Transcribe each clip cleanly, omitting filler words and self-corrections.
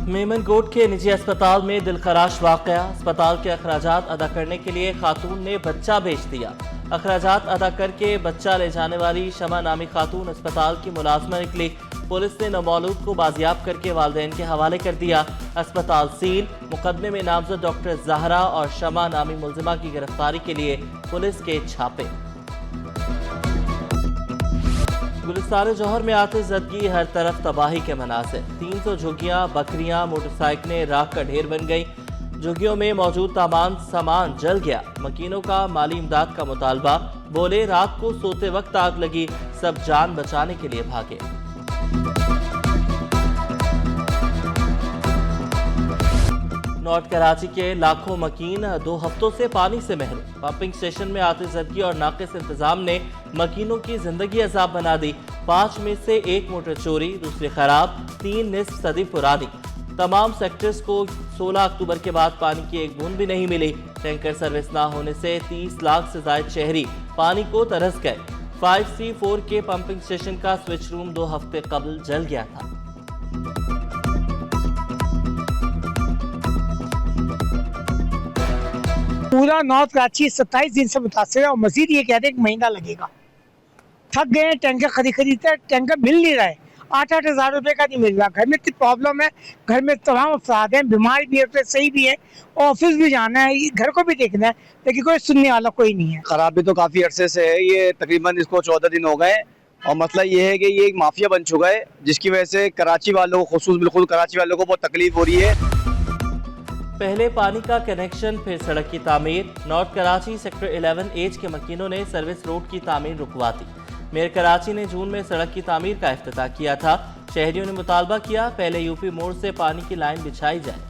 میمن کوٹ کے نجی اسپتال میں دلخراش واقعہ، اسپتال کے اخراجات ادا کرنے کے لیے خاتون نے بچہ بھیج دیا۔ اخراجات ادا کر کے بچہ لے جانے والی شمع نامی خاتون اسپتال کی ملازمہ نکلی۔ پولیس نے نومولود کو بازیاب کر کے والدین کے حوالے کر دیا۔ اسپتال سیل، مقدمے میں نامزد ڈاکٹر زہرا اور شمع نامی ملزمہ کی گرفتاری کے لیے پولیس کے چھاپے۔ گلستان جوہر میں آتش زدگی، ہر طرف تباہی کے مناظر۔ 300 جھگیاں، بکریاں، موٹر سائیکلیں راکھ کا ڈھیر بن گئی۔ جھگیوں میں موجود تمام سامان جل گیا۔ مکینوں کا مالی امداد کا مطالبہ، بولے رات کو سوتے وقت آگ لگی، سب جان بچانے کے لیے بھاگے۔ نارتھ کراچی کے لاکھوں مکین 2 ہفتوں سے پانی سے محروم۔ پمپنگ سٹیشن میں آتش زدگی اور ناقص انتظام نے مکینوں کی زندگی عذاب بنا دی۔ 5 میں سے 1 موٹر چوری، دوسری خراب، 3 نصف صدی پرانی۔ تمام سیکٹرز کو 16 اکتوبر کے بعد پانی کی ایک بوند بھی نہیں ملی۔ ٹینکر سروس نہ ہونے سے 30 لاکھ سے زائد شہری پانی کو ترس گئے۔ 5C4 کے پمپنگ سٹیشن کا سوئچ روم 2 ہفتے قبل جل گیا تھا۔ پورا نارتھ کراچی 27 دن سے متاثر ہے اور مزید یہ کہتے ہیں کہ مہینہ لگے گا۔ تھک گئے ہیں، ٹینکر خریدتے ہیں، ٹینکر مل نہیں رہا ہے، 8-8 ہزار روپے کا نہیں مل رہا۔ گھر میں اتنی پرابلم ہے، گھر میں تمام افراد ہیں، بیمار بھی ہے، صحیح بھی ہے، آفس بھی جانا ہے، گھر کو بھی دیکھنا ہے، لیکن کوئی سننے والا کوئی نہیں ہے۔ خرابی تو کافی عرصے سے ہے، یہ تقریباً اس کو 14 دن ہو گئے، اور مسئلہ یہ ہے کہ یہ ایک مافیا بن چکا ہے، جس کی وجہ سے کراچی والوں کو، خصوص بالخصوص کراچی والوں کو بہت تکلیف ہو رہی ہے۔ پہلے پانی کا کنیکشن، پھر سڑک کی تعمیر۔ نارتھ کراچی سیکٹر 11H کے مکینوں نے سروس روڈ کی تعمیر رکوا دی۔ میئر کراچی نے جون میں سڑک کی تعمیر کا افتتاح کیا تھا۔ شہریوں نے مطالبہ کیا، پہلے UP موڑ سے پانی کی لائن بچھائی جائے۔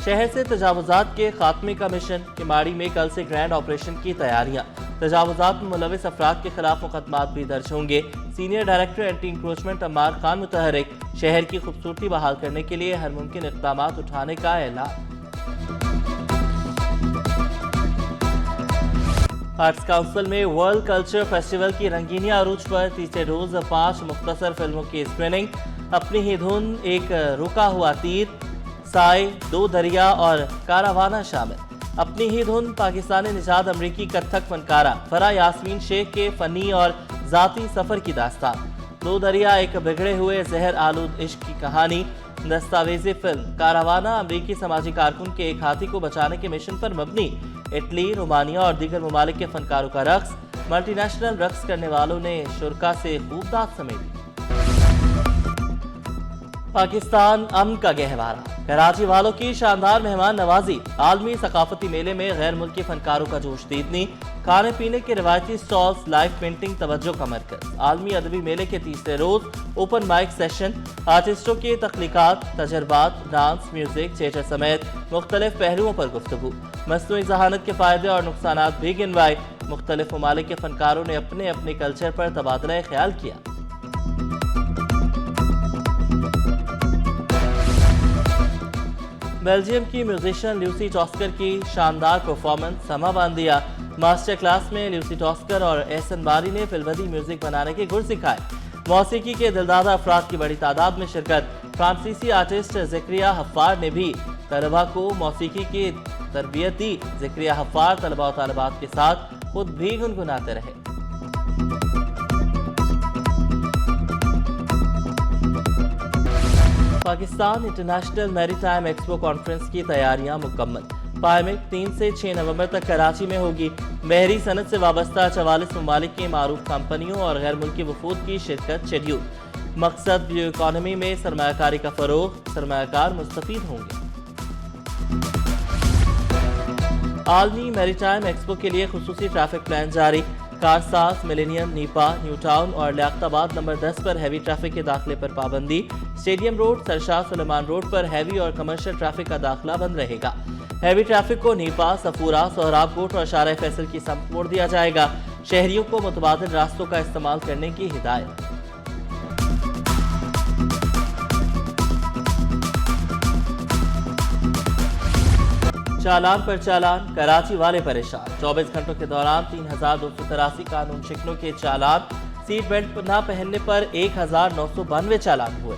شہر سے تجاوزات کے خاتمے کا مشن، کماڑی میں کل سے گرینڈ آپریشن کی تیاریاں۔ تجاوزات میں ملوث افراد کے خلاف مقدمات بھی درج ہوں گے۔ Senior director anti encroachment Ammar Khan متحرک، شہر کی خوبصورتی بحال کرنے کے لیے ہر ممکن اقدامات اٹھانے کا اعلان۔ آرٹس کونسل میں ورلڈ کلچر فیسٹیول کی رنگینیاں عروج پر، تیسرے روز 5 مختصر فلموں کی اسکریننگ۔ اپنی ہی دھن، ایک رکا ہوا تیر، سائے، 2 دریا اور کاراوانہ شامل۔ اپنی ہی دھن، پاکستانی نژاد امریکی کتھک فنکارہ فرح یاسمین شیخ کے فنی اور ذاتی سفر کی داستان۔ 2 دریا، ایک بگڑے ہوئے زہر آلود عشق کی کہانی۔ دستاویزی فلم کاراوانہ امریکی سماجی کارکن کے ایک ہاتھی کو بچانے کے مشن پر مبنی۔ اٹلی، رومانیہ اور دیگر ممالک کے فنکاروں کا رقص، ملٹی نیشنل رقص کرنے والوں نے شرکاء سے خوب داد سمیٹی۔ پاکستان امن کا گہوارہ، کراچی والوں کی شاندار مہمان نوازی۔ عالمی ثقافتی میلے میں غیر ملکی فنکاروں کا جوش دیدنی، کھانے پینے کے روایتی سٹالز، لائیو پینٹنگ توجہ کا مرکز۔ عالمی ادبی میلے کے تیسرے روز اوپن مائک سیشن، آرٹسٹوں کی تخلیقات، تجربات، ڈانس، میوزک، تھیٹر سمیت مختلف پہلوؤں پر گفتگو۔ مصنوعی ذہانت کے فائدے اور نقصانات بھی گنوائے۔ مختلف ممالک کے فنکاروں نے اپنے اپنے کلچر پر تبادلہ خیال کیا۔ بیلجیم کی میوزیشین لیوسی ٹاسکر کی شاندار پرفارمنس سما باندھ دیا۔ ماسٹر کلاس میں لیوسی ٹاسکر اور احسن باری نے فلودی میوزک بنانے کے گر سکھائے۔ موسیقی کے دلدادہ افراد کی بڑی تعداد میں شرکت۔ فرانسیسی آرٹسٹ زکریا حفار نے بھی طلبہ کو موسیقی کی تربیت دی۔ زکریا حفار طلبہ و طالبات کے ساتھ خود بھی گنگناتے رہے۔ پاکستان انٹرنیشنل میری ٹائم ایکسپو کانفرنس کی تیاریاں مکمل۔ پائمک 3 سے 6 نومبر تک کراچی میں ہوگی۔ بحری صنعت سے وابستہ 44 ممالک کی معروف کمپنیوں اور غیر ملکی وفود کی شرکت شیڈیول۔ مقصد بلیو اکانومی میں سرمایہ کاری کا فروغ، سرمایہ کار مستفید ہوں گے۔ عالمی میری ٹائم ایکسپو کے لیے خصوصی ٹریفک پلان جاری۔ کارساز، ملینیم، نیپا، نیو ٹاؤن اور لیاقت آباد نمبر 10 پر ہیوی ٹریفک کے داخلے پر پابندی۔ اسٹیڈیم روڈ، سرشاہ سلیمان روڈ پر ہیوی اور کمرشل ٹریفک کا داخلہ بند رہے گا۔ ہیوی ٹریفک کو نیپا، صفورہ، سہراب کوٹ اور شارع فیصل کی سمت موڑ دیا جائے گا۔ شہریوں کو متبادل راستوں کا استعمال کرنے کی ہدایت۔ چالان پر چالان، کراچی والے پریشان۔ 24 گھنٹوں کے دوران 3283 قانون شکنوں کے چالان، سیٹ بیلٹ نہ پہننے پر 1992 چالان ہوئے۔